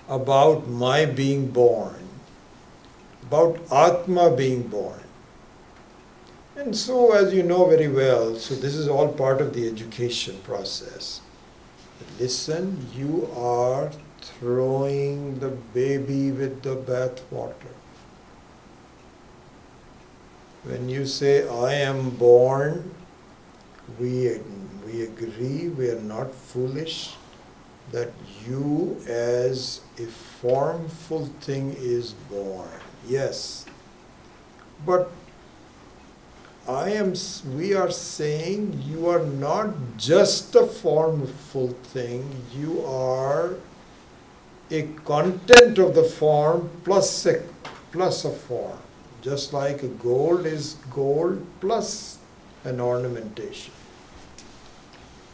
about my being born, about Atma being born. And so, as you know very well, so this is all part of the education process. Listen, you are throwing the baby with the bathwater. When you say, I am born, we agree, we are not foolish, that you as a formful thing is born. Yes. But we are saying you are not just a formful thing, you are a content of the form plus a form. Just like gold is gold plus an ornamentation.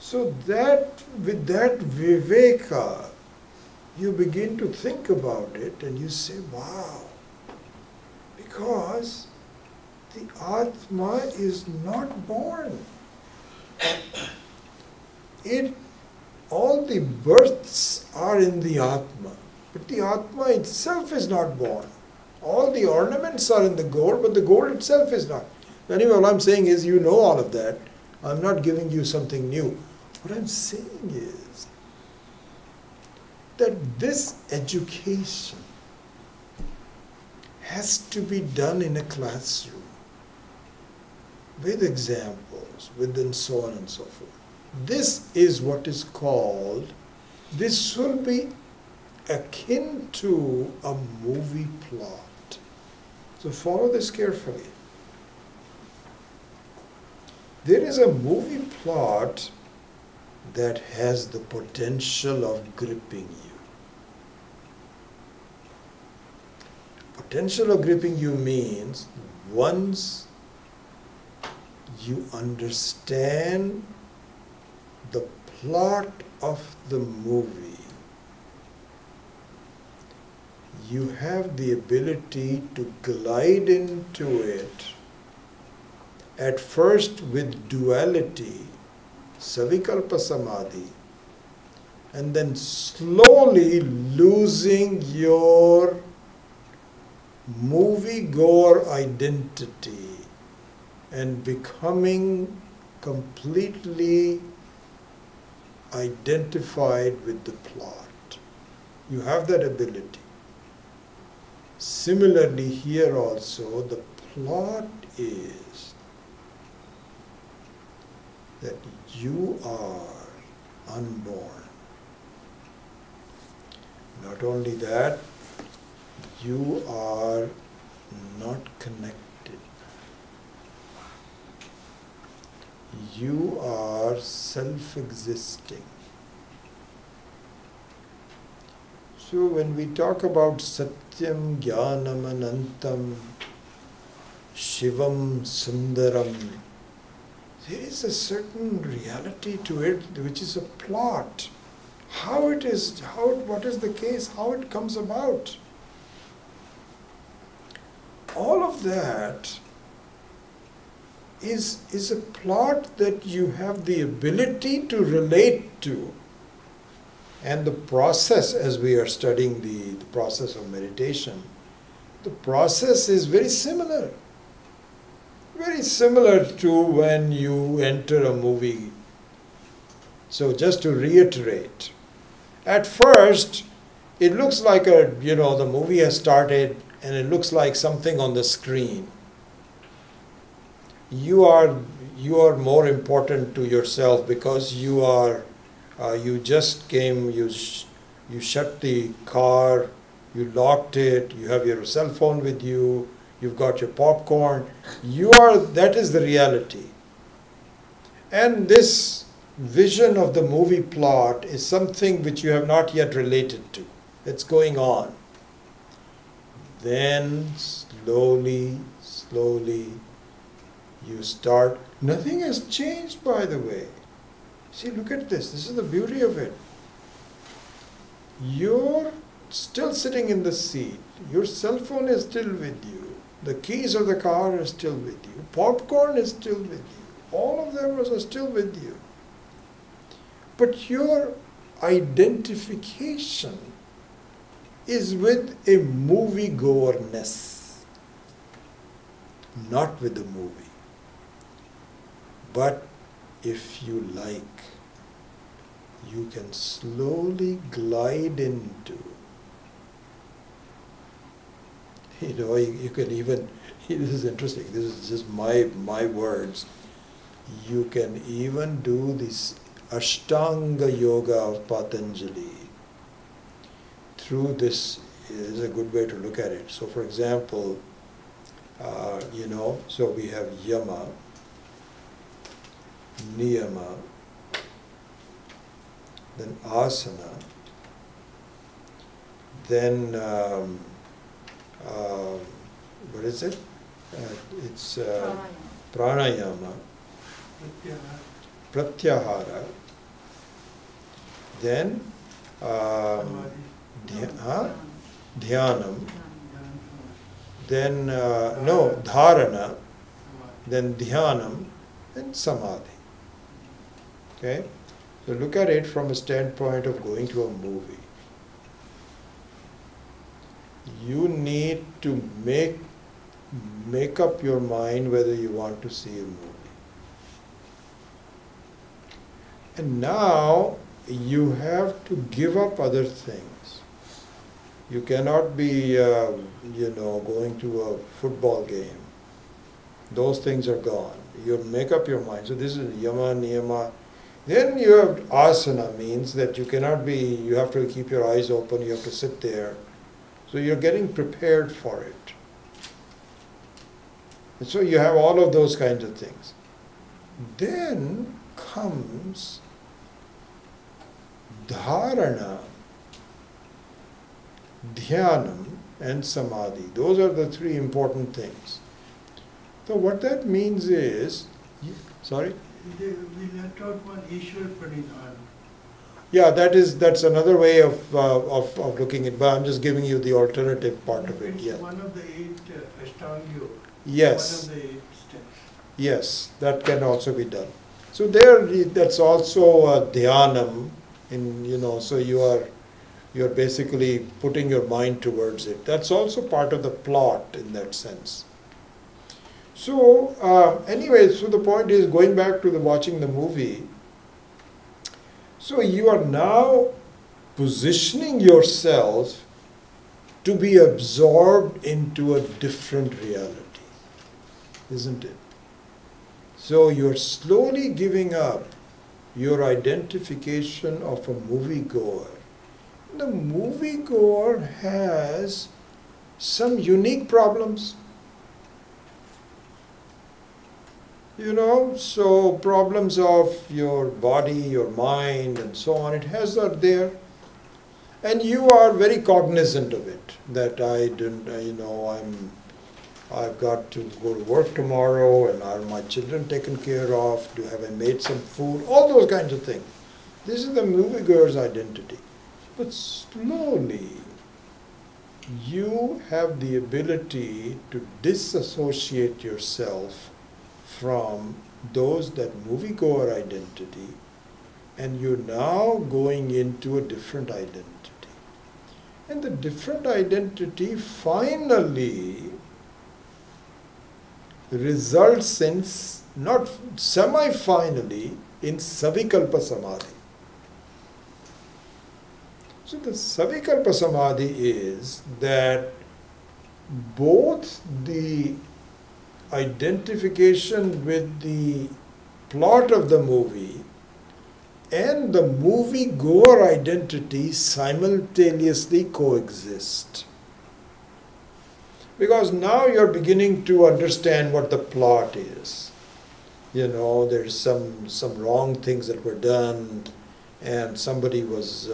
So that, with that viveka, you begin to think about it and you say, wow, because the Atma is not born. All the births are in the Atma, but the Atma itself is not born. All the ornaments are in the gold, but the gold itself is not. Anyway, all I'm saying is, you know all of that. I'm not giving you something new. What I'm saying is that this education has to be done in a classroom with examples, and so on and so forth. This is what is called, this will be akin to a movie plot. So follow this carefully. There is a movie plot that has the potential of gripping you. Potential of gripping you means once you understand the plot of the movie, you have the ability to glide into it, at first with duality, savikalpa samadhi, and then slowly losing your movie-goer identity and becoming completely identified with the plot. You have that ability. Similarly, here also, the plot is that you are unborn. Not only that, you are not connected. You are self-existing. So when we talk about Satyam, Jnanam, Anantam, Shivam, Sundaram, there is a certain reality to it which is a plot. What is the case, how it comes about. All of that is a plot that you have the ability to relate to. And the process, as we are studying the process of meditation, the process is very similar. Very similar to when you enter a movie. So just to reiterate, at first it looks like the movie has started and it looks like something on the screen. You are more important to yourself because you just came, you shut the car, you locked it, you have your cell phone with you, you've got your popcorn. That is the reality. And this vision of the movie plot is something which you have not yet related to. It's going on. Then slowly, you start. Nothing has changed, by the way. See, look at this. This is the beauty of it. You're still sitting in the seat. Your cell phone is still with you. The keys of the car are still with you. Popcorn is still with you. All of them are still with you. But your identification is with a movie-goerness, not with the movie. But if you like, you can slowly glide into, you can even, this is interesting, this is just my words, you can even do this Ashtanga Yoga of Patanjali through this. Is a good way to look at it. So for example, so we have Yama, Niyama, then Asana, then what is it? It's Pranayama, Pratyahara, then Dhyanam, then Dharana, then Dhyanam, and Samadhi. Okay? So look at it from a standpoint of going to a movie. You need to make up your mind whether you want to see a movie. And now you have to give up other things. You cannot be, going to a football game. Those things are gone. You make up your mind. So this is Yama, Niyama. Then you have Asana, means that you have to keep your eyes open, you have to sit there. So you're getting prepared for it. And so you have all of those kinds of things. Then comes Dharana, Dhyanam, and Samadhi. Those are the three important things. So what that means is, sorry? We left out one Ishwar Pranidhan. Yeah, that's another way of looking at it, but I'm just giving you the alternative part of it. It's Yeah. one of the 8 Ashtanga Yoga. Yes. One of the 8 steps. Yes, that can also be done. So that's also a dhyanam, so you're basically putting your mind towards it. That's also part of the plot in that sense. So anyway, so the point is, going back to watching the movie, so you are now positioning yourself to be absorbed into a different reality, isn't it? So you're slowly giving up your identification of a moviegoer. The moviegoer has some unique problems. So problems of your body, your mind, and so on, it has that there. And you are very cognizant of it, that I've got to go to work tomorrow, and are my children taken care of? Have I made some food? All those kinds of things. This is the moviegoer's identity. But slowly, you have the ability to disassociate yourself from that moviegoer identity, and you're now going into a different identity. And the different identity finally results in, not semi-finally, in Savikalpa Samadhi. So the Savikalpa Samadhi is that both the identification with the plot of the movie and the movie-goer identity simultaneously coexist. Because now you're beginning to understand what the plot is. There's some wrong things that were done, and somebody was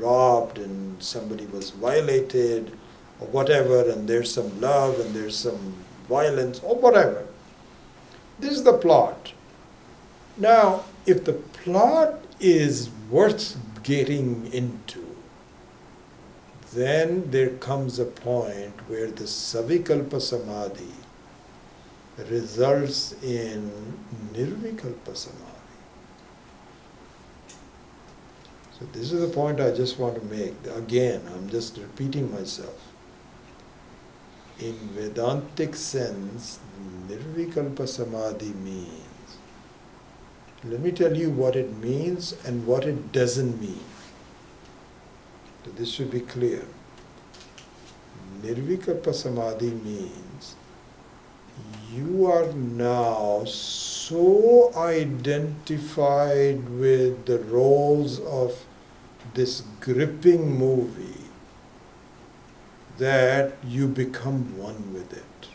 robbed, and somebody was violated, or whatever, and there's some love, and there's some violence, or whatever. This is the plot. Now, if the plot is worth getting into, then there comes a point where the Savikalpa Samadhi results in Nirvikalpa Samadhi. So this is the point I just want to make. Again, I'm just repeating myself. In Vedantic sense, Nirvikalpa Samadhi means, let me tell you what it means and what it doesn't mean. So this should be clear. Nirvikalpa Samadhi means you are now so identified with the roles of this gripping movie that you become one with it.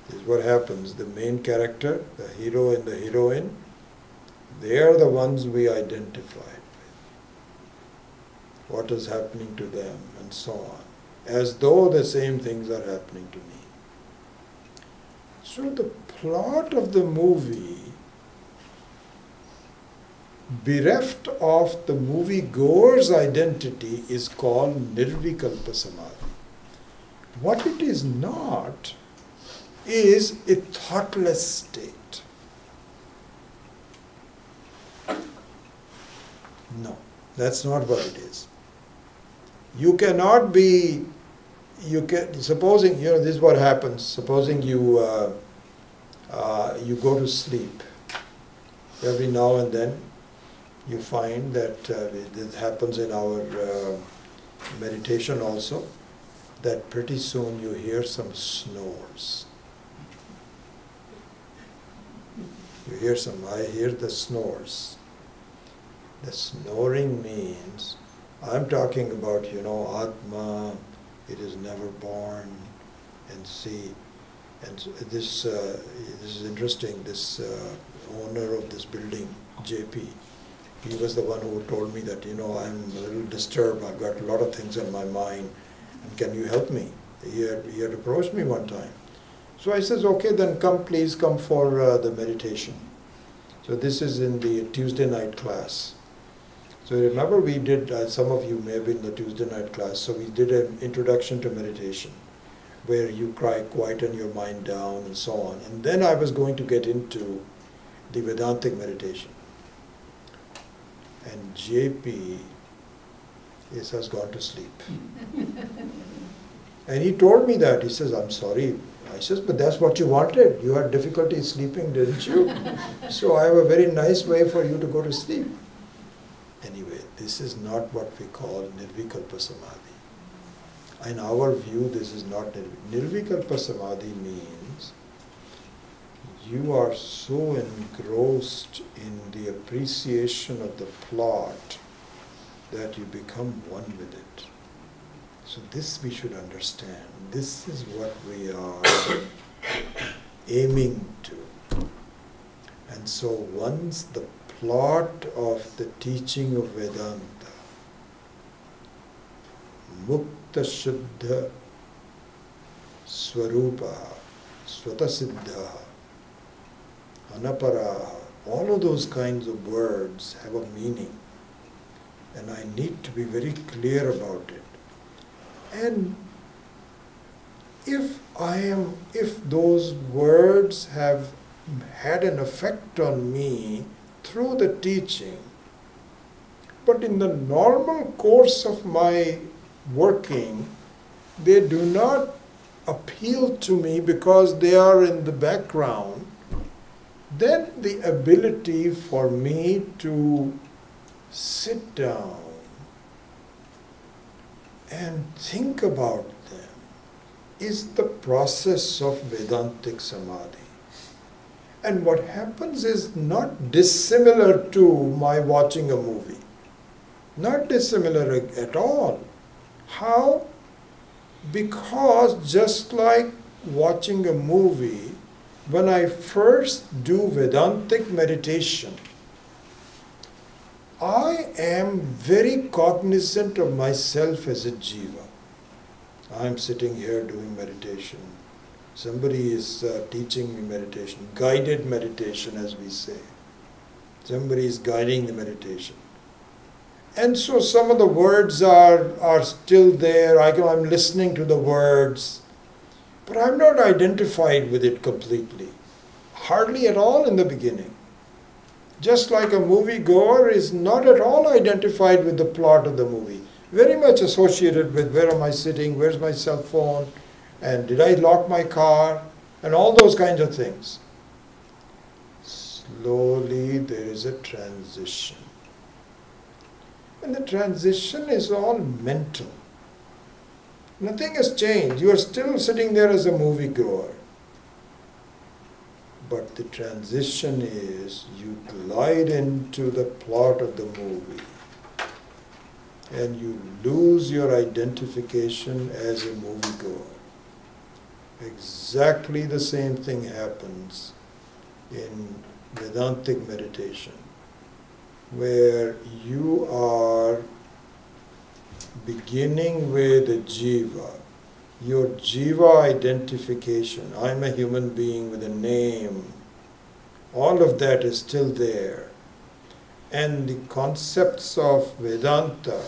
This is what happens. The main character, the hero and the heroine, they are the ones we identify with. What is happening to them and so on. As though the same things are happening to me. So the plot of the movie, bereft of the moviegoer's identity, is called Nirvikalpa Samadhi. What it is not is a thoughtless state. No, that's not what it is. You cannot be, supposing, this is what happens, supposing you go to sleep. Every now and then you find that this happens in our meditation also, that pretty soon you hear some snores. I hear the snores. The snoring means, I'm talking about, Atma, it is never born, and see, and so this is interesting, this owner of this building, JP, he was the one who told me that, I'm a little disturbed, I've got a lot of things on my mind, and can you help me? He had approached me one time. So I says, okay, then please come for the meditation. So this is in the Tuesday night class. So remember we did, some of you may have been in the Tuesday night class, so we did an introduction to meditation, where you quieten your mind down and so on. And then I was going to get into the Vedantic meditation. And JP has gone to sleep. And he told me that. He says, I'm sorry. I says, but that's what you wanted. You had difficulty sleeping, didn't you? So I have a very nice way for you to go to sleep. Anyway, this is not what we call Nirvikalpa Samadhi. In our view, this is not Nirvikalpa Samadhi means you are so engrossed in the appreciation of the plot that you become one with it. So this we should understand. This is what we are aiming to. And so once the plot of the teaching of Vedanta, Mukta Shuddha Swarupa, Swatasiddha, Anapara, all of those kinds of words have a meaning. And I need to be very clear about it. And if those words have had an effect on me through the teaching, but in the normal course of my working, they do not appeal to me because they are in the background, then the ability for me to sit down and think about them is the process of Vedantic Samadhi. And what happens is not dissimilar to my watching a movie. Not dissimilar at all. How? Because just like watching a movie, when I first do Vedantic meditation, I am very cognizant of myself as a jiva. I'm sitting here doing meditation. Somebody is teaching me meditation, guided meditation as we say. Somebody is guiding the meditation. And so some of the words are still there. I'm listening to the words, but I'm not identified with it completely. Hardly at all in the beginning. Just like a moviegoer is not at all identified with the plot of the movie, very much associated with where am I sitting, where's my cell phone, and did I lock my car, and all those kinds of things. Slowly there is a transition. And the transition is all mental. Nothing has changed. You are still sitting there as a moviegoer. But the transition is you glide into the plot of the movie and you lose your identification as a moviegoer. Exactly the same thing happens in Vedantic meditation, where you are beginning with a jiva, your jiva identification. I'm a human being with a name. All of that is still there. And the concepts of Vedanta,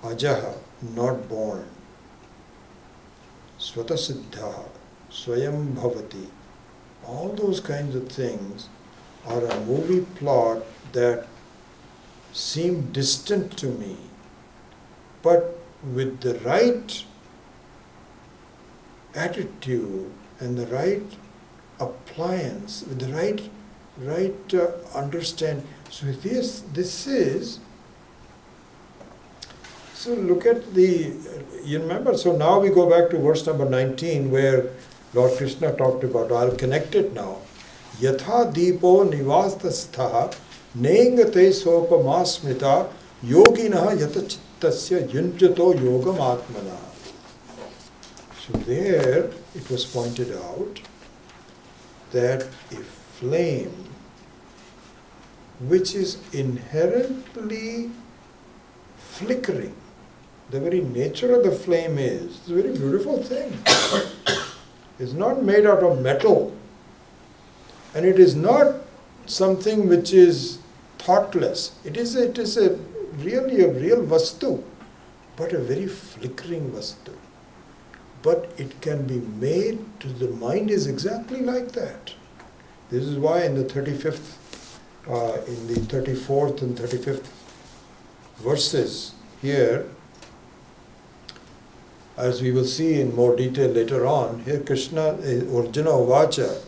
ajaha, not born, swatasiddha, swayam bhavati, all those kinds of things are a movie plot that seem distant to me. But with the right attitude and the right appliance, with the right understand. So this is. So look at the. You remember. So now we go back to verse number 19, where Lord Krishna talked about. I'll connect it now. Yatha deepo nivastastha nengate sopamasmita yoginaha yata tasya yunjato yogam atmana. So there it was pointed out that a flame which is inherently flickering, the very nature of the flame is, it's a very beautiful thing. It's not made out of metal, and it is not something which is thoughtless. It is really a real vastu, but a very flickering vastu. But it can be made to the mind is exactly like that. This is why in the 35th, in the 34th and 35th verses here, as we will see in more detail later on, here Krishna, Arjuna Uvacha,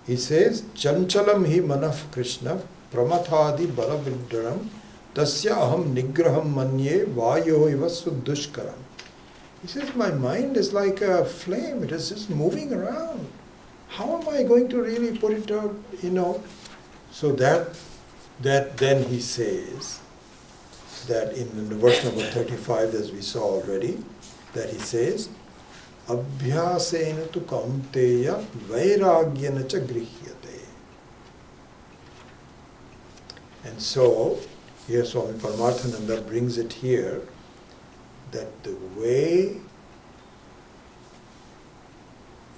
he says, Chanchalam hi manaf Krishna pramathadi balavidranam tasya aham nigraham manye vayo iva suddhushkaram. He says, my mind is like a flame, it is just moving around. How am I going to really put it out, So that then he says, that in the verse number 35, as we saw already, that he says, Abhyasena tu kaunteya vairagyana cha grihyate. And so, here Swami Paramarthananda brings it here, that the way,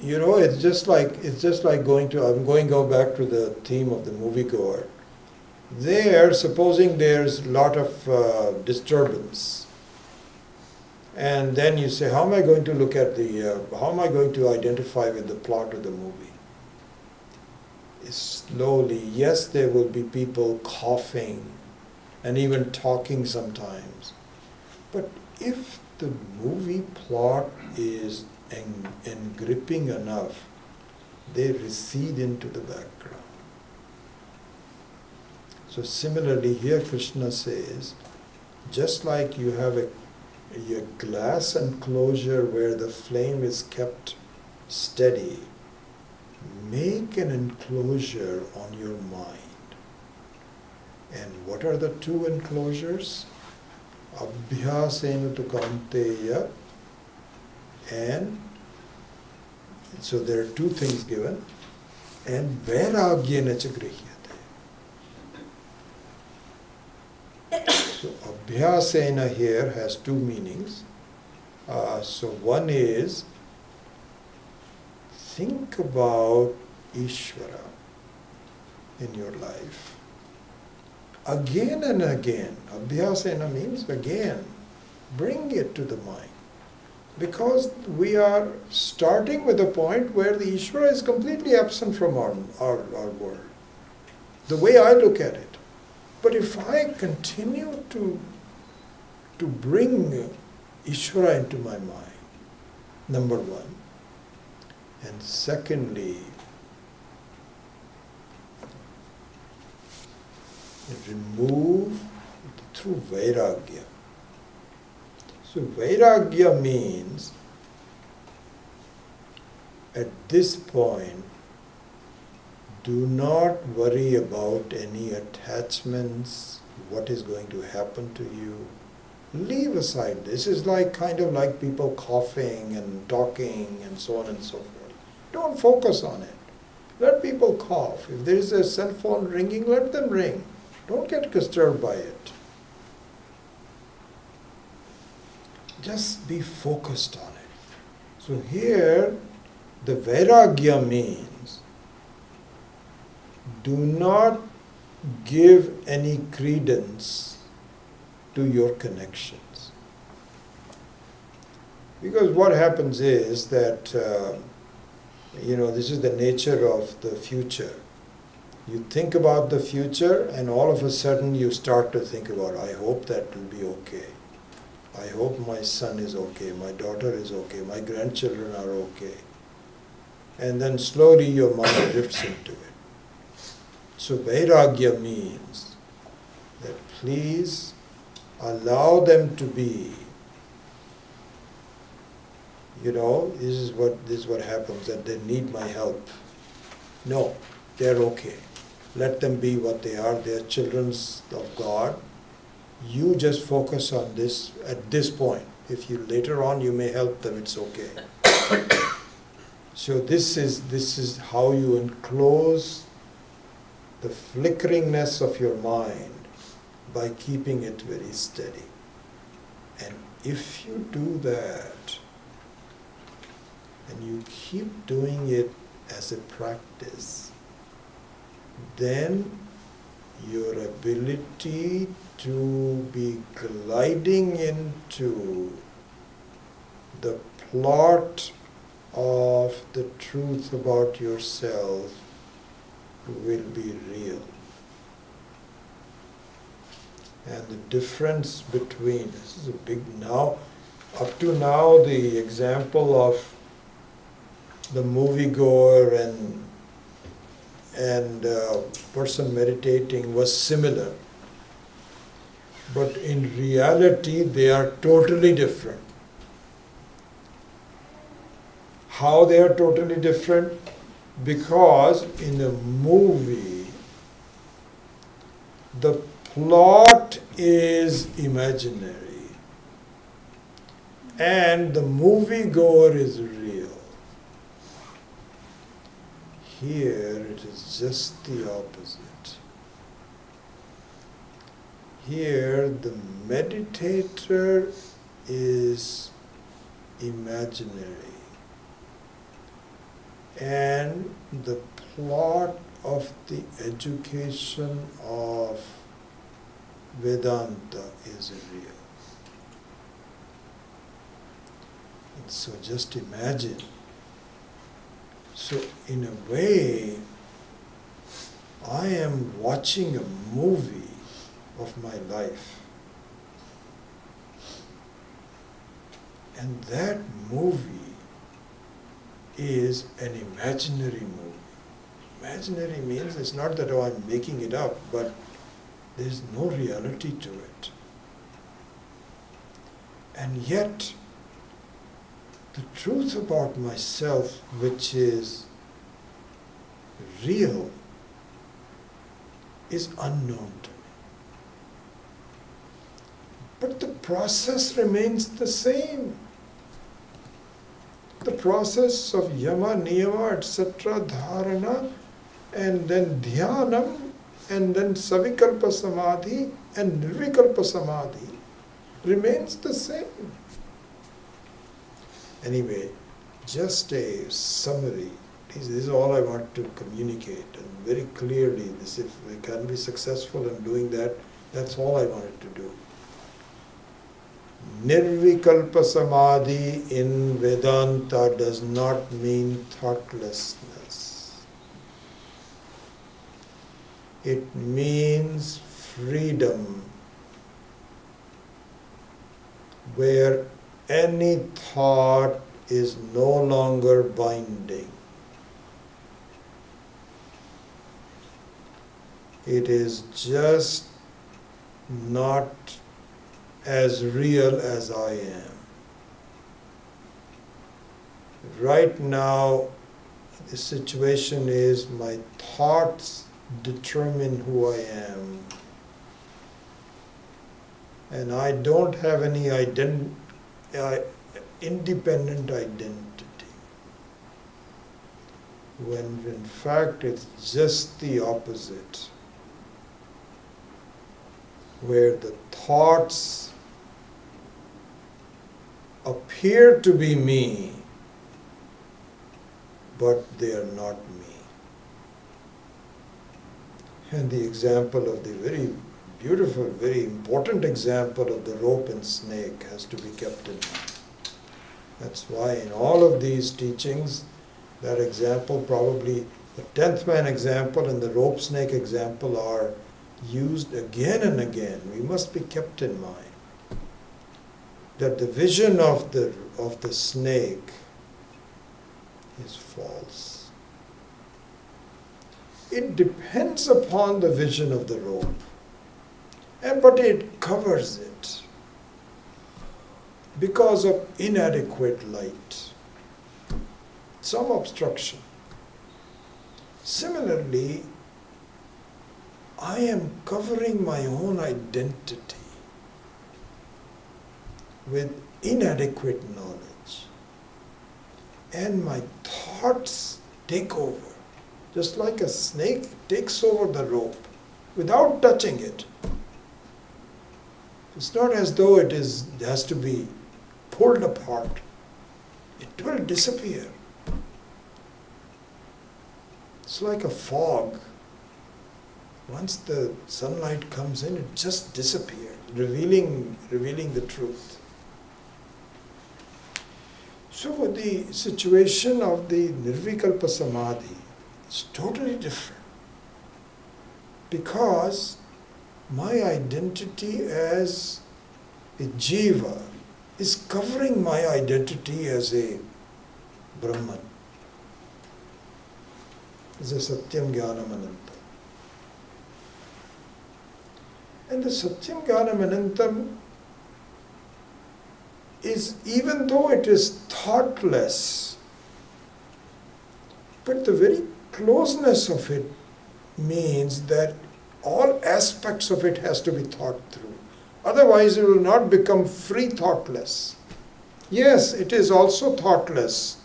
it's just like going to, go back to the theme of the moviegoer. There, supposing there's a lot of disturbance, and then you say, how am I going to look at how am I going to identify with the plot of the movie? Slowly, yes, there will be people coughing and even talking sometimes, but if the movie plot is engripping enough, they recede into the background. So similarly here Krishna says, just like you have a glass enclosure where the flame is kept steady, make an enclosure on your mind. And what are the two enclosures? Abhyasena tu kaunteya, and so there are two things given, and vairagyena cha grihyate. So abhyasena here has two meanings. So one is, think about Ishvara in your life. Again and again. Abhyasena means again. Bring it to the mind. Because we are starting with a point where the Ishvara is completely absent from our world. the way I look at it. But if I continue to bring Ishvara into my mind, number one, and secondly, remove through Vairagya. So Vairagya means at this point, do not worry about any attachments, what is going to happen to you. Leave aside. This is kind of like people coughing and talking and so on and so forth. Don't focus on it. Let people cough. If there is a cell phone ringing, let them ring. Don't get disturbed by it. Just be focused on it. So here, the Vairagya means do not give any credence to your connections. Because what happens is that, this is the nature of the future. You think about the future and all of a sudden you start to think about, I hope that will be okay. I hope my son is okay, my daughter is okay, my grandchildren are okay. And then slowly your mind drifts into it. So Vairagya means that please allow them to be. This is what happens, that they need my help. No, they're okay. Let them be what they are. They're children of God. You just focus on this at this point. If you later on you may help them, it's okay. So this is how you enclose the flickeringness of your mind by keeping it very steady. And if you do that, and you keep doing it as a practice, then your ability to be gliding into the plot of the truth about yourself will be real. And the difference between, this is a big now, up to now the example of the moviegoer and person meditating was similar. But in reality they are totally different. How they are totally different? Because in a movie, the plot is imaginary and the moviegoer is real. Here it is just the opposite. Here the meditator is imaginary and the plot of the education of Vedanta is real. And so just imagine. So in a way, I am watching a movie of my life. And that movie is an imaginary movie. Imaginary means it's not that I'm making it up, but there's no reality to it. And yet, the truth about myself, which is real, is unknown to me. But the process remains the same. The process of yama, niyama, etc., dharana, and then dhyanam, and then savikalpa samadhi and nirvikalpa samadhi remains the same. Anyway, just a summary. This is all I want to communicate, and very clearly, this, if we can be successful in doing that, that's all I wanted to do. Nirvikalpa samadhi in Vedanta does not mean thoughtlessness. It means freedom, where any thought is no longer binding. It is just not as real as I am. Right now, the situation is my thoughts determine who I am. And I don't have any independent identity. When in fact it's just the opposite. Where the thoughts appear to be me, but they are not me. And the example of the very beautiful, very important example of the rope and snake has to be kept in mind. That's why in all of these teachings, that example, probably the 10th man example and the rope snake example are used again and again. We must be kept in mind that the vision of the snake is false. It depends upon the vision of the rope, but it covers it because of inadequate light, some obstruction. Similarly, I am covering my own identity with inadequate knowledge, and my thoughts take over, just like a snake takes over the rope without touching it. It's not as though it has to be pulled apart. It will disappear. It's like a fog. Once the sunlight comes in, it just disappears, revealing the truth. So the situation of the Nirvikalpa Samadhi is totally different, because my identity as a jiva is covering my identity as a Brahman, as a Satyam Jnanam Anantam. And the Satyam Jnanam Anantam is, even though it is thoughtless, but the very closeness of it means that all aspects of it has to be thought through. Otherwise it will not become free thoughtless. Yes, it is also thoughtless,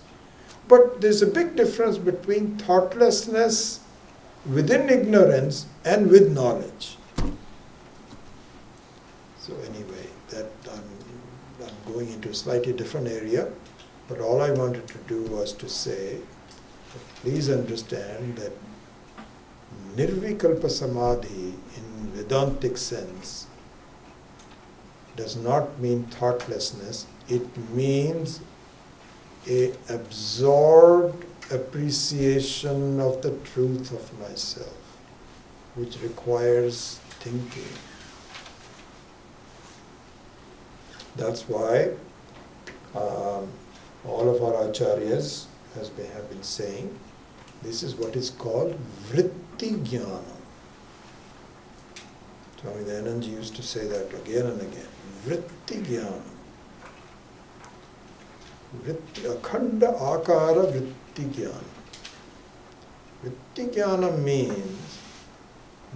but there's a big difference between thoughtlessness within ignorance and with knowledge. So anyway, that I'm going into a slightly different area, but all I wanted to do was to say, please understand that Nirvikalpa Samadhi in Vedantic sense does not mean thoughtlessness. It means an absorbed appreciation of the truth of myself, which requires thinking. That's why all of our acharyas, as they have been saying, this is what is called vritti jnana. Swami Dayananji used to say that again and again. Vritti jnana. Akhanda akara vritti jnana. Vritti jnana means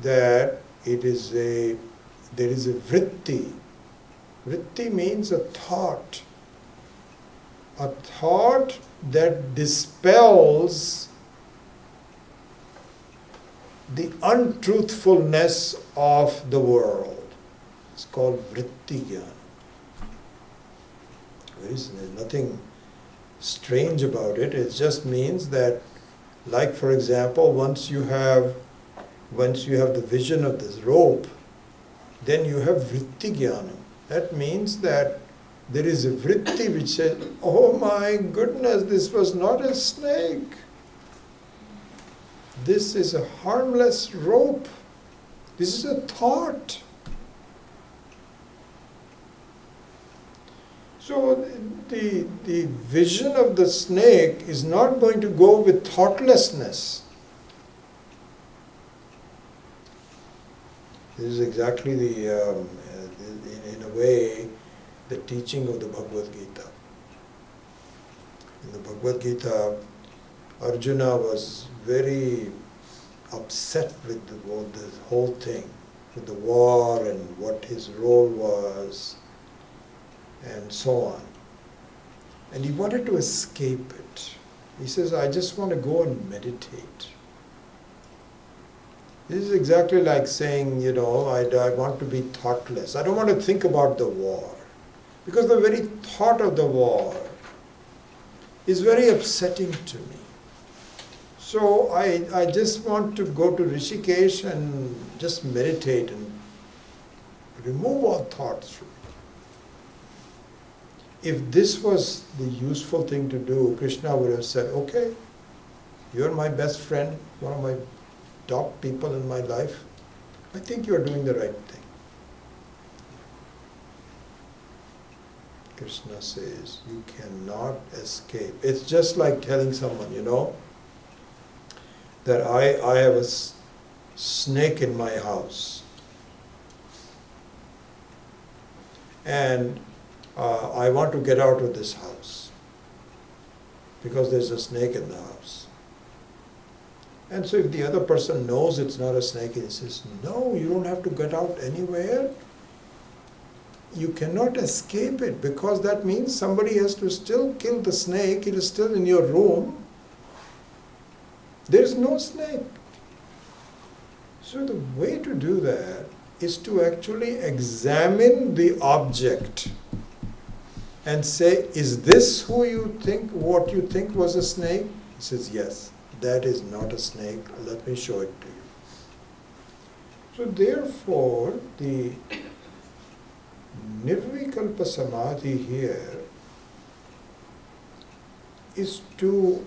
that there is a vritti. Vritti means a thought that dispels the untruthfulness of the world. It's called vritti jnana. There's nothing strange about it. It just means that, like for example, once you have the vision of this rope, then you have vritti jnana. That means that there is a vritti which says, oh my goodness, this was not a snake. This is a harmless rope. This is a thought. So the vision of the snake is not going to go with thoughtlessness. This is exactly in a way, the teaching of the Bhagavad Gita. In the Bhagavad Gita, Arjuna was very upset with the whole thing, with the war and what his role was, and so on. And he wanted to escape it. He says, I just want to go and meditate. This is exactly like saying, I want to be thoughtless. I don't want to think about the war. Because the very thought of the war is very upsetting to me. So I just want to go to Rishikesh and just meditate and remove all thoughts from me. If this was the useful thing to do, Krishna would have said, okay, you're my best friend, one of my top people in my life. I think you're doing the right thing. Krishna says, you cannot escape. It's just like telling someone, that I have a snake in my house. And I want to get out of this house because there's a snake in the house. And so if the other person knows it's not a snake, he says, no, you don't have to get out anywhere. You cannot escape it, because that means somebody has to still kill the snake. It is still in your room. There is no snake. So the way to do that is to actually examine the object and say, is this what you think was a snake? He says, yes, that is not a snake. Let me show it to you. So therefore, the Nirvikalpa Samadhi here is to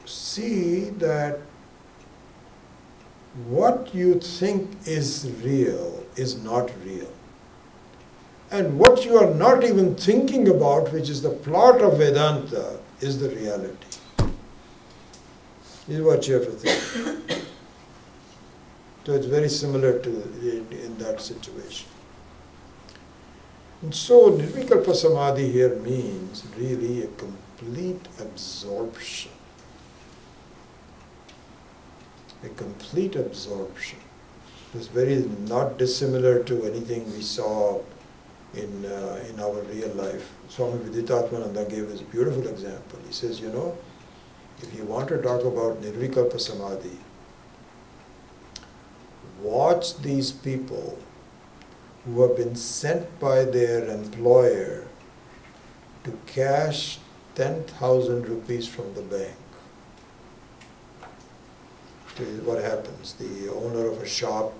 see that what you think is real is not real. And what you are not even thinking about, which is the plot of Vedanta, is the reality. This is what you have to think. So it's very similar to in that situation. And so Nirvikalpa Samadhi here means really a complete absorption. A complete absorption. It's very not dissimilar to anything we saw in our real life. Swami Viditatmananda gave this beautiful example. He says, if you want to talk about Nirvikalpa Samadhi, watch these people who have been sent by their employer to cash 10,000 rupees from the bank. So what happens? The owner of a shop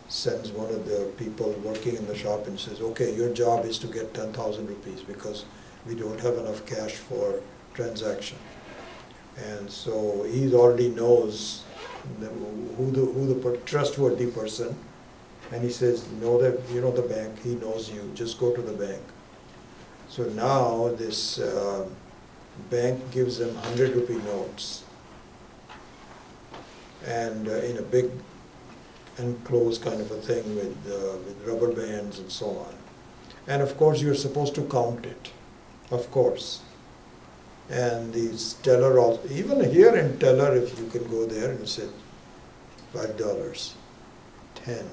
sends one of the people working in the shop and says, okay, your job is to get 10,000 rupees because we don't have enough cash for transaction. And so he already knows who the trustworthy person, and he says, the bank, he knows you, just go to the bank. So now this bank gives them 100 rupee notes, and in a big enclosed kind of a thing with rubber bands and so on. And of course you're supposed to count it, of course. And the teller also, even here in teller, if you can go there and say $5, 10.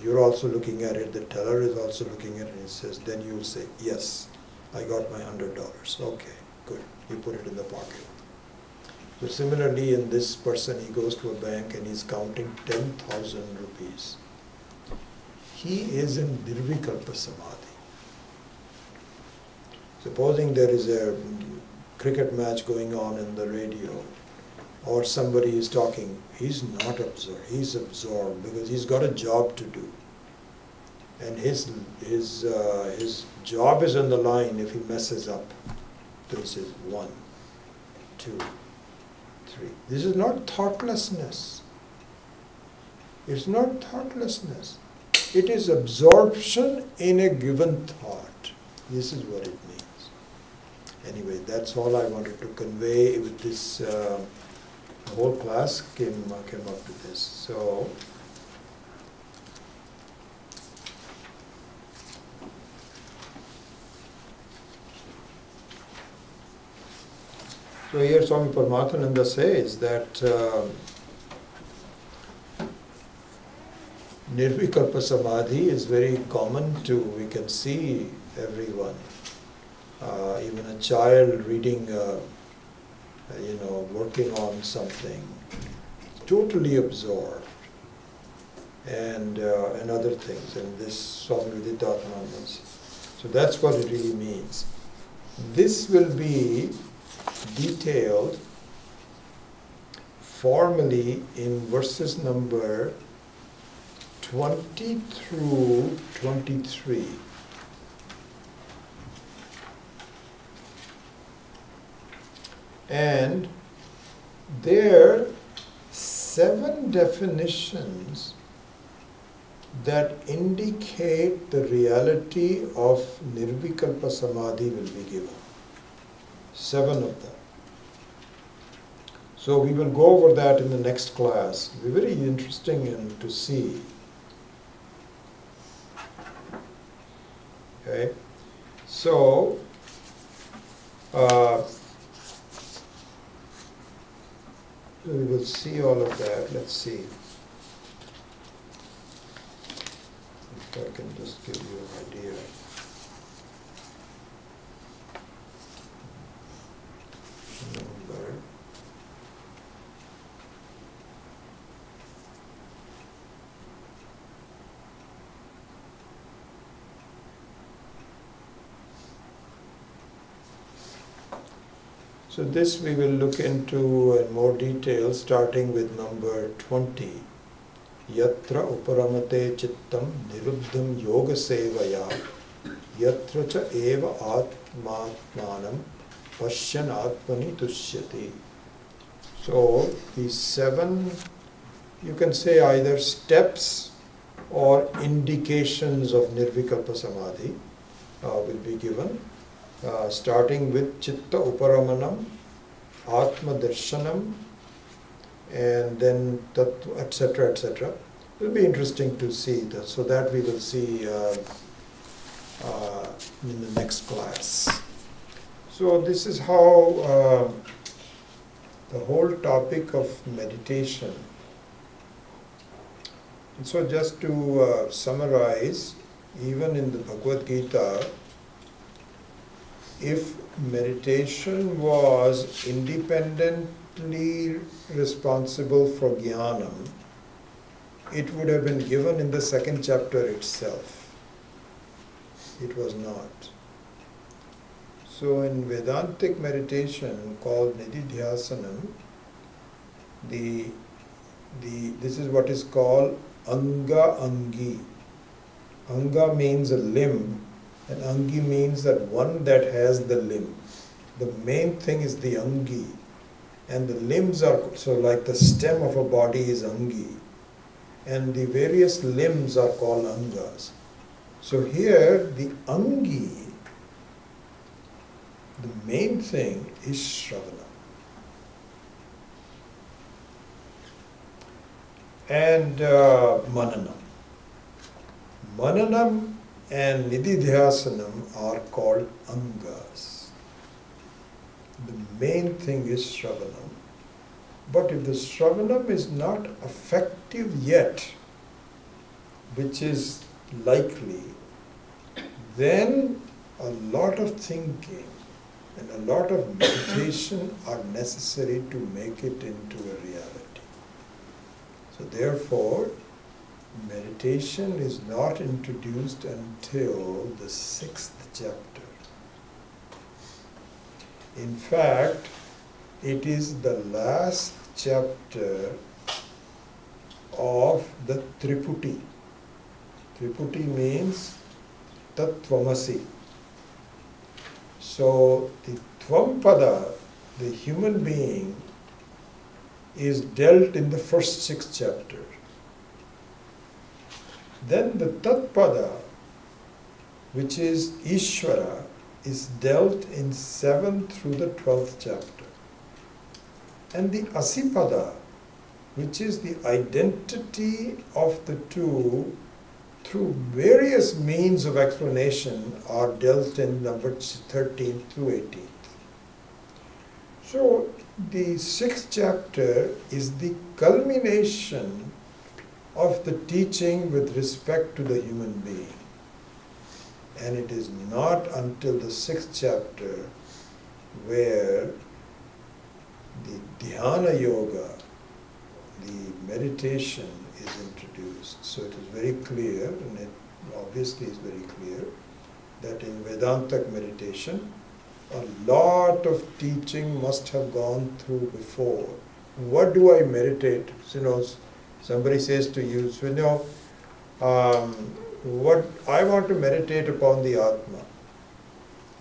You're also looking at it, the teller is also looking at it, and it says, then you'll say, yes, I got my $100. Okay, good. You put it in the pocket. So similarly, in this person, he goes to a bank and he's counting 10,000 rupees. He is in Nirvikalpa Samadhi. Supposing there is a cricket match going on in the radio, or somebody is talking, he's not absorbed. He's absorbed because he's got a job to do. And his job is on the line if he messes up. So he says 1, 2, 3. This is not thoughtlessness. It's not thoughtlessness. It is absorption in a given thought. This is what it means. Anyway, that's all I wanted to convey with this. The whole class came up to this. So here Swami Paramathananda says that Nirvikalpa Samadhi is very common to, we can see everyone. Even a child reading, working on something, totally absorbed, and other things, and this Swami Viditatmananda's. So that's what it really means. This will be detailed formally in verses number 20 through 23. And there are 7 definitions that indicate the reality of Nirvikalpa Samadhi will be given. 7 of them. So we will go over that in the next class. It'll be very interesting to see. Okay, so we will see all of that. Let's see if I can just give you an idea. Number. So this we will look into in more detail, starting with number 20. Yatra uparamate chittam niruddham yoga sevaya yatra cha eva atmatmanam pashyan atmani tushyati. So these 7, you can say either steps or indications of Nirvikalpa Samadhi will be given. Starting with Chitta Uparamanam, Atma Darshanam, and then Tattva, etc., etc. It will be interesting to see that. So that we will see in the next class. So this is how the whole topic of meditation. And so just to summarize, even in the Bhagavad Gita, if meditation was independently responsible for jnanam, it would have been given in the 2nd chapter itself. It was not. So in Vedantic meditation called Nididhyasanam, this is what is called Anga Angi. Anga means a limb, and Angi means that one that has the limb. The main thing is the Angi. And the limbs are, so like the stem of a body is Angi. And the various limbs are called Angas. So here, the Angi, the main thing is Shravana. And Mananam. Mananam and Nididhyasanam are called Angas. The main thing is Shravanam. But if the Shravanam is not effective yet, which is likely, then a lot of thinking and a lot of meditation are necessary to make it into a reality. So therefore, meditation is not introduced until the 6th chapter. In fact, it is the last chapter of the Triputi. Triputi means Tattvamasi. So the Tvampada, the human being, is dealt in the first 6 chapters. Then the Tatpada, which is Ishvara, is dealt in 7th through the 12th chapter. And the Asipada, which is the identity of the two through various means of explanation, are dealt in number 13th through 18th. So the 6th chapter is the culmination of the teaching with respect to the human being. And it is not until the 6th chapter where the dhyana yoga, the meditation, is introduced. So it is very clear, and it obviously is very clear, that in Vedantic meditation, a lot of teaching must have gone through before. What do I meditate? Somebody says to you, what I want to meditate upon the Atma.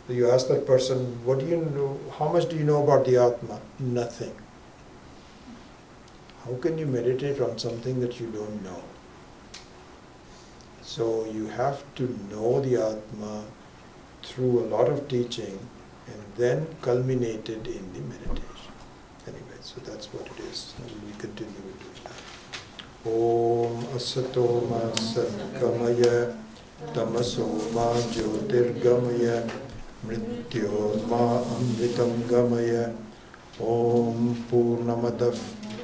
So you ask that person, what do you know? How much do you know about the Atma? Nothing. How can you meditate on something that you don't know? So you have to know the Atma through a lot of teaching and then culminated in the meditation. Anyway, so that's what it is. And we continue with doing that. Om Asato Ma Satgamaya Tamaso Ma Jyotirgamaya Mrityo Ma Amritam Gamaya Om Purnamadav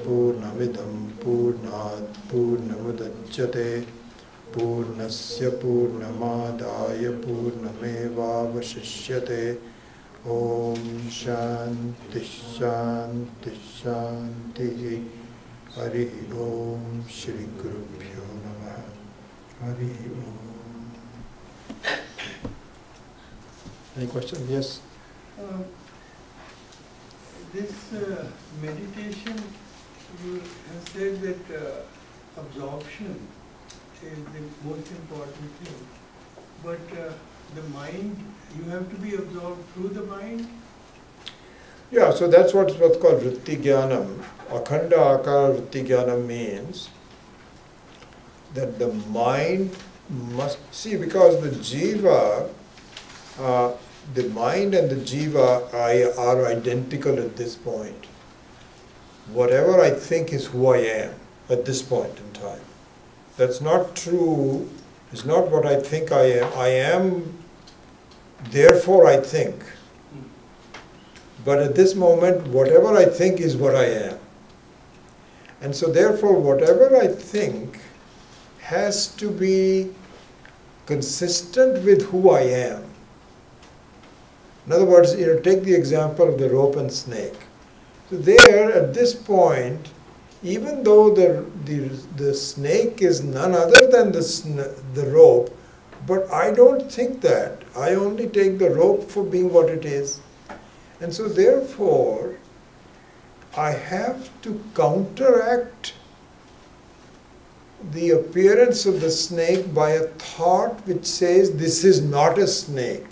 Purnamidam Purnat Purnamudachyate Purnasya Purnamadaya Purnamevavashishyate Om Shanti Shanti Shanti Hari Om Shri Gurubhyo Namaha Hari Om. Any question? Yes? This meditation, you have said that absorption is the most important thing, but the mind, you have to be absorbed through the mind? Yeah, so that's what's called Vritti Jnanam. Akhanda Akara Vritti Jnanam means that the mind must, see, because the jiva, the mind and the jiva are identical at this point. Whatever I think is who I am at this point in time. That's not true. It's not what I think I am. I am, therefore I think. But at this moment, whatever I think is what I am. And so therefore, whatever I think has to be consistent with who I am. In other words, take the example of the rope and snake. So there, at this point, even though the snake is none other than the rope, but I don't think that. I only take the rope for being what it is. And so therefore, I have to counteract the appearance of the snake by a thought which says, this is not a snake.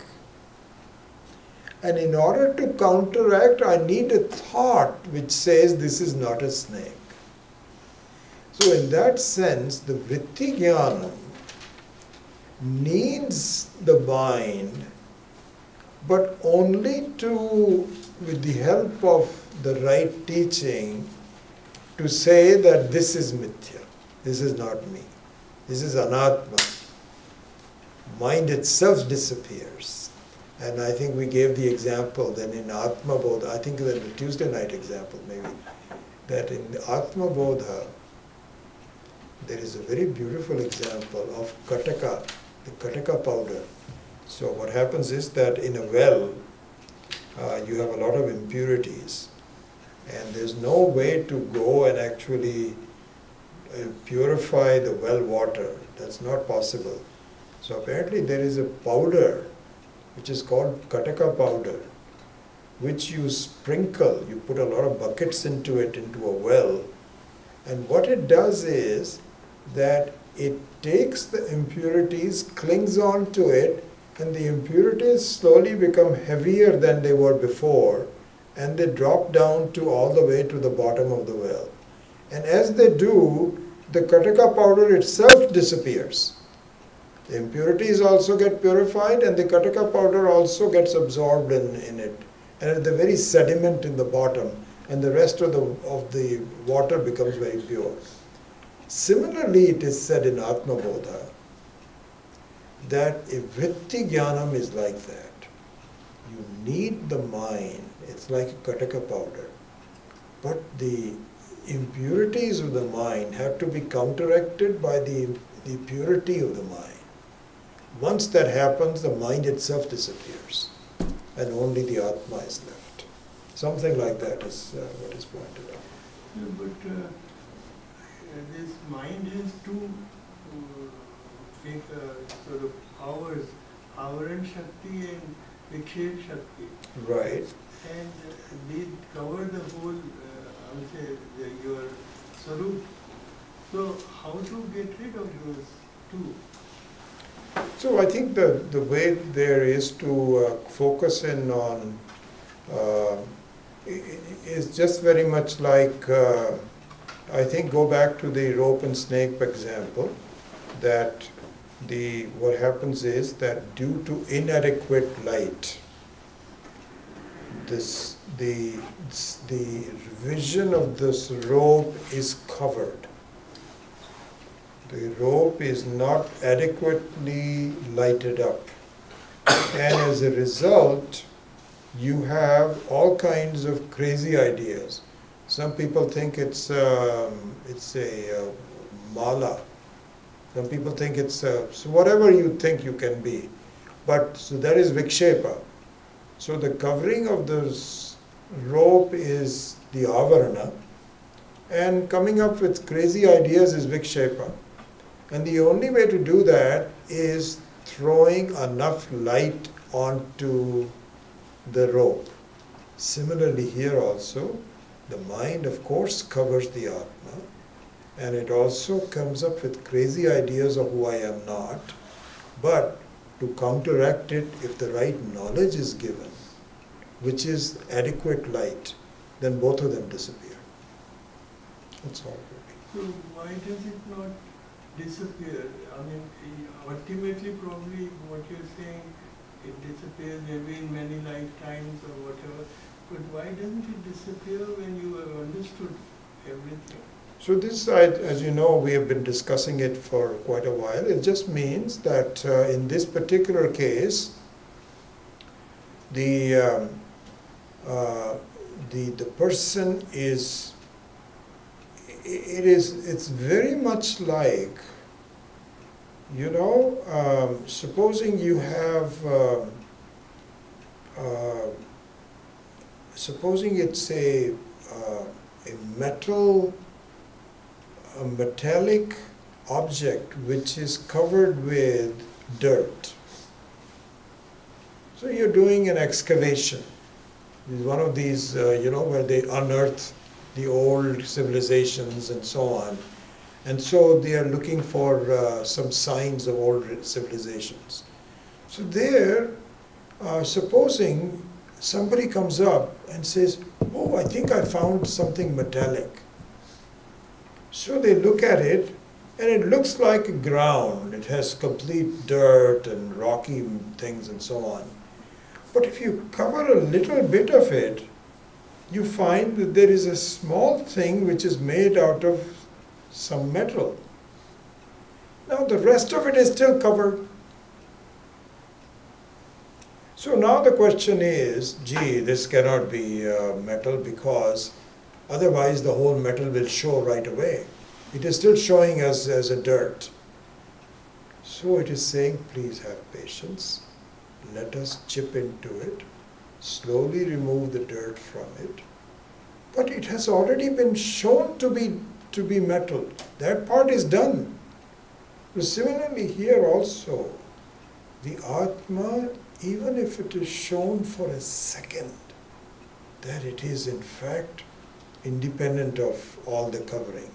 And in order to counteract, I need a thought which says, this is not a snake. So in that sense, the Vritti Jnanam needs the mind, but only with the help of the right teaching, to say that this is mithya, this is not me, this is anatma. Mind itself disappears. And I think we gave the example that in Atma Bodha, I think that the Tuesday night example maybe, that in the Atma Bodha, there is a very beautiful example of Kataka, the Kataka powder. So what happens is that in a well, you have a lot of impurities, and there's no way to go and actually purify the well water. That's not possible. So apparently there is a powder which is called Kataka powder, which you sprinkle, you put a lot of buckets into it, into a well, and what it does is that it takes the impurities, clings on to it, and the impurities slowly become heavier than they were before, and they drop down to all the way to the bottom of the well. And as they do, the Kataka powder itself disappears. The impurities also get purified and the Kataka powder also gets absorbed in it. And the very sediment in the bottom and the rest of the water becomes very pure. Similarly, it is said in Atma Bodha that a Vritti Jnanam is like that. You need the mind, it's like a Kataka powder. But the impurities of the mind have to be counteracted by the purity of the mind. Once that happens, the mind itself disappears and only the Atma is left. Something like that is what is pointed out. Yeah, but this mind has two sort of powers, Avaran Shakti and Vikshev Shakti. Right. And they cover the whole, I would say, your Sarup. So how to get rid of those two? So I think the way there is to focus in on is just very much like, I think go back to the rope and snake example, that what happens is that due to inadequate light, the vision of this rope is covered. The rope is not adequately lighted up. And as a result, you have all kinds of crazy ideas. Some people think it's a mala. Some people think it's so whatever you think you can be. But so that is vikshepa. So the covering of this rope is the avarana, and coming up with crazy ideas is vikshepa. And the only way to do that is throwing enough light onto the rope. Similarly here also, the mind of course covers the Atma, and it also comes up with crazy ideas of who I am not. But to counteract it, if the right knowledge is given, which is adequate light, then both of them disappear. That's all really. So why does it not disappear? I mean, ultimately probably what you're saying, it disappears maybe in many lifetimes or whatever, but why doesn't it disappear when you have understood everything? So this, as you know, we have been discussing it for quite a while. It just means that in this particular case, the person is, it's very much like, you know, supposing you have, supposing it's a metallic object which is covered with dirt. So you're doing an excavation. It's one of these, you know, where they unearth the old civilizations and so on. And so they are looking for some signs of old civilizations. So there, supposing somebody comes up and says, oh, I think I found something metallic. So they look at it, and it looks like ground. It has complete dirt and rocky things and so on. But if you cover a little bit of it, you find that there is a small thing which is made out of some metal. Now the rest of it is still covered. So now the question is, gee, this cannot be metal, because otherwise the whole metal will show right away. It is still showing as a dirt. So it is saying, please have patience. Let us chip into it, slowly remove the dirt from it. But it has already been shown to be metal. That part is done. So similarly here also, the Atma, even if it is shown for a second, that it is in fact independent of all the covering,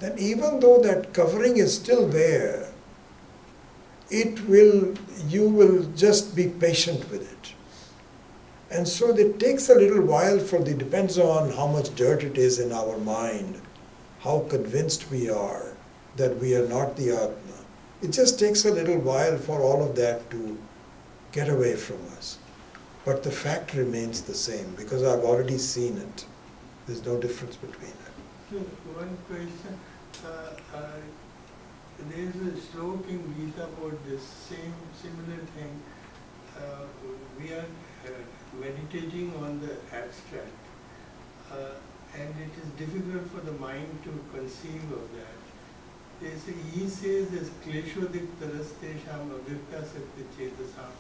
then even though that covering is still there, you will just be patient with it. And so it takes a little while depends on how much dirt it is in our mind, how convinced we are that we are not the Atma. It just takes a little while for all of that to get away from us. But the fact remains the same because I've already seen it. There's no difference between it. So one question, there is a slok in Gita about this similar thing. We are meditating on the abstract, and it is difficult for the mind to conceive of that. He says this kleshodik tarastesham avyakta sakti chetasam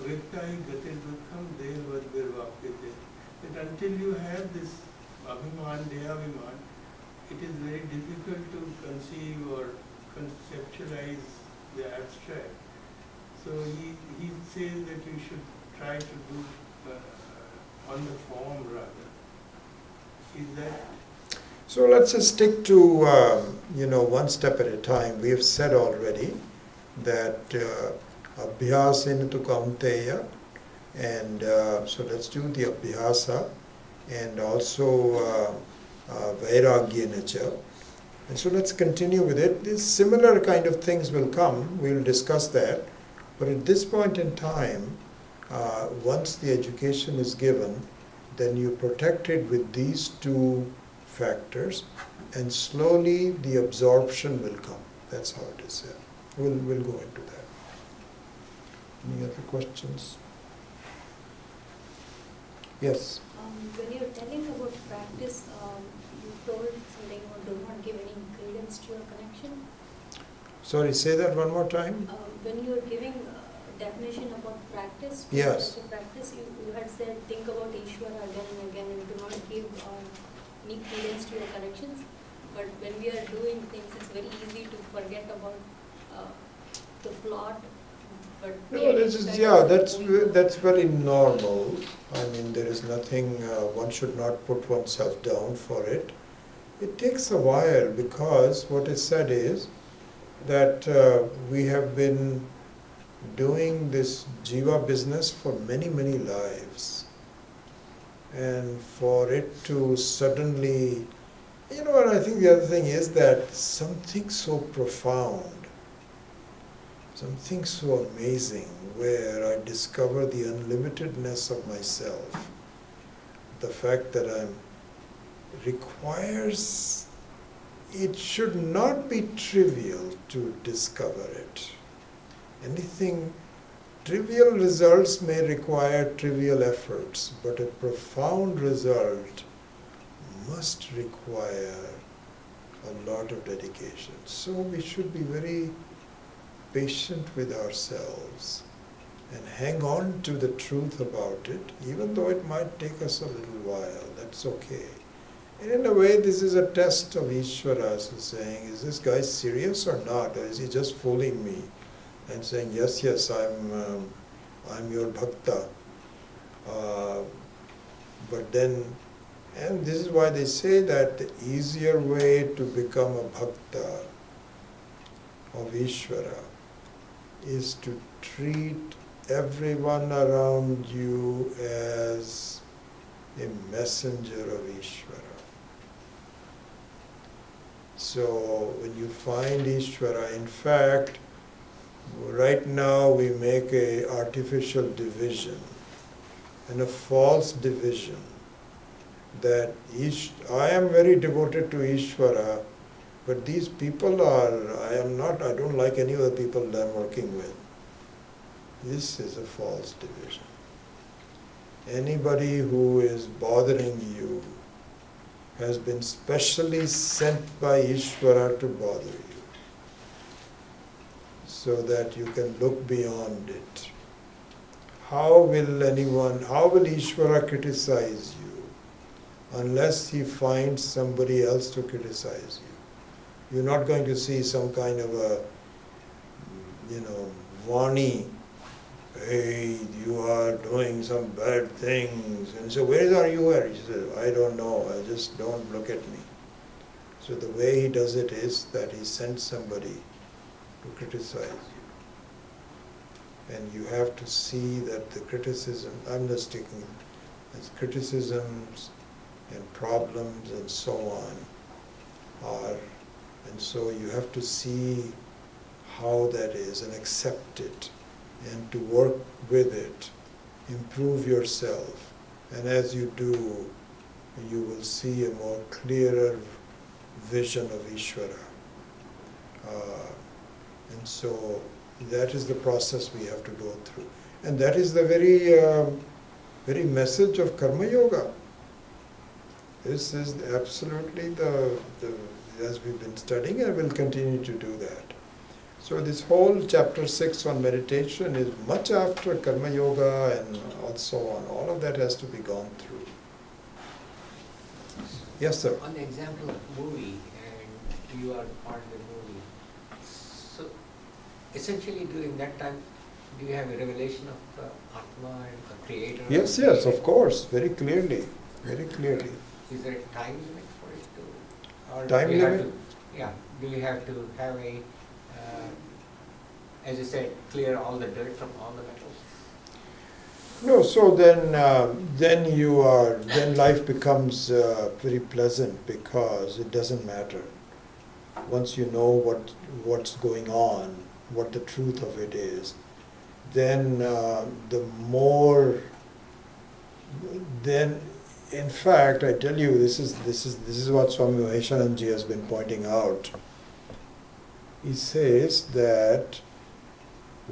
avyaktai gatir dukkham dehavat virvapyate. That until you have this abhiman, dehaviman, it is very difficult to conceive or conceptualize the abstract. So he says that you should try to do on the form rather. Is that? So let's just stick to one step at a time. We have said already that abhyasena tu kaunteya, and so let's do the abhyasa and also vairagyena cha. And so let's continue with it. These similar kind of things will come. We'll discuss that. But at this point in time, once the education is given, then you protect it with these two factors, and slowly the absorption will come. That's how it is said. We'll go into that. Any other questions? Yes. When you're telling about practice, you told something about do not give any credence to your connection. Sorry, say that one more time. When you're giving definition about practice, Yes. Practice, you had said think about Ishvara again and again and do not give any credence to your connections. But when we are doing things, it's very easy to forget about the plot. But No, that's very normal. I mean, there is nothing, one should not put oneself down for it. It takes a while because what is said is that we have been doing this jiva business for many, many lives. And for it to suddenly, and I think the other thing is that something so profound, something so amazing, where I discover the unlimitedness of myself, the fact that requires, it should not be trivial to discover it. Anything, trivial results may require trivial efforts, but a profound result must require a lot of dedication. So we should be very patient with ourselves and hang on to the truth about it, even though it might take us a little while. That's okay. And in a way, this is a test of Ishvara, saying, is this guy serious or not? Or is he just fooling me and saying, yes, I'm your bhakta. But then, and this is why they say that the easier way to become a bhakta of Ishvara is to treat everyone around you as a messenger of Ishvara. So when you find Ishvara, in fact, right now we make an artificial division and a false division that I am very devoted to Ishvara, but these people I don't like any of the people that I'm working with. This is a false division. Anybody who is bothering you has been specially sent by Ishvara to bother you, so that you can look beyond it. How will Ishvara criticize you unless he finds somebody else to criticize you? You're not going to see some kind of a, Vani, hey, you are doing some bad things. And so, where are you at? He says, I don't know, just don't look at me. So the way he does it is that he sends somebody to criticize you. And you have to see that the criticism, I'm just taking as criticisms and problems and so on, are. And so you have to see how that is and accept it and to work with it, improve yourself. And as you do, you will see a more clearer vision of Ishvara. And so that is the process we have to go through. And that is the very message of Karma Yoga. This is absolutely the as we've been studying, and will continue to do that. So this whole chapter 6 on meditation is much after Karma Yoga and so on. All of that has to be gone through. Yes, sir. On the example of movie, and you are part of the movie, so essentially during that time, do you have a revelation of Atma and a creator? Yes, yes, of course, very clearly, very clearly. Is there a time limit for it to? Or Time do you have limit? to, yeah, do you have to have a, as you said, clear all the dirt from all the metals? No, so then life becomes very pleasant because it doesn't matter. Once you know what's going on, what the truth of it is, then in fact, I tell you, this is what Swami Maheshananji has been pointing out. He says that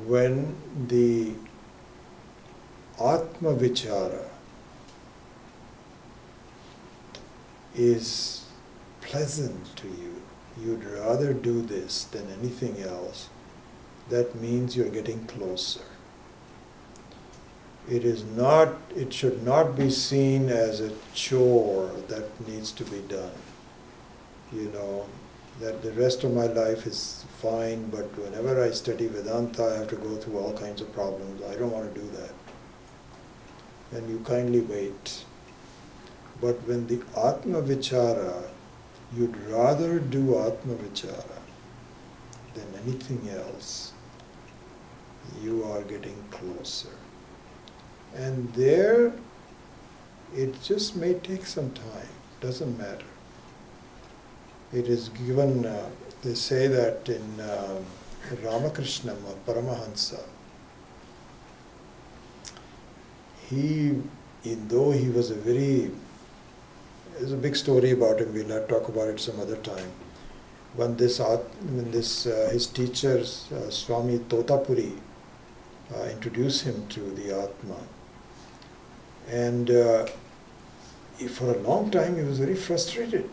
when the Atma Vichara is pleasant to you, you'd rather do this than anything else, that means you're getting closer. It should not be seen as a chore that needs to be done. You know, that the rest of my life is fine, but whenever I study Vedanta, I have to go through all kinds of problems. I don't want to do that. And you kindly wait. But when the Atma Vichara, you'd rather do Atma Vichara than anything else, you are getting closer. And there, it just may take some time, doesn't matter. It is given, they say that in Ramakrishna Paramahansa, though he was there's a big story about him, we'll have to talk about it some other time. When his teacher, Swami Totapuri, introduced him to the Atma, and for a long time he was very frustrated.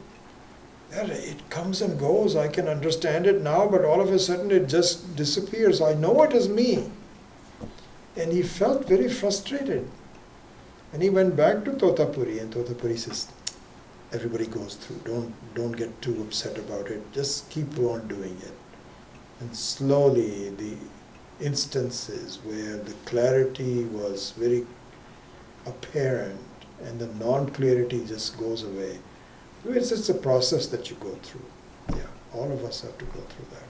It comes and goes, I can understand it now, but all of a sudden it just disappears. I know it is me. And he felt very frustrated. And he went back to Totapuri, and Totapuri says, everybody goes through, don't get too upset about it, just keep on doing it. And slowly the instances where the clarity was very apparent and the non-clarity just goes away. It's just a process that you go through. Yeah, all of us have to go through that.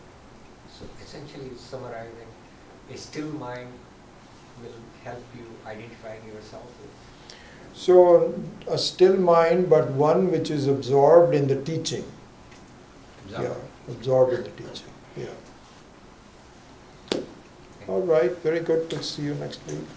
So essentially summarizing, a still mind will help you identifying yourself with. So a still mind, but one which is absorbed in the teaching. Yeah, absorbed in the teaching. Yeah. All right, very good. We'll see you next week.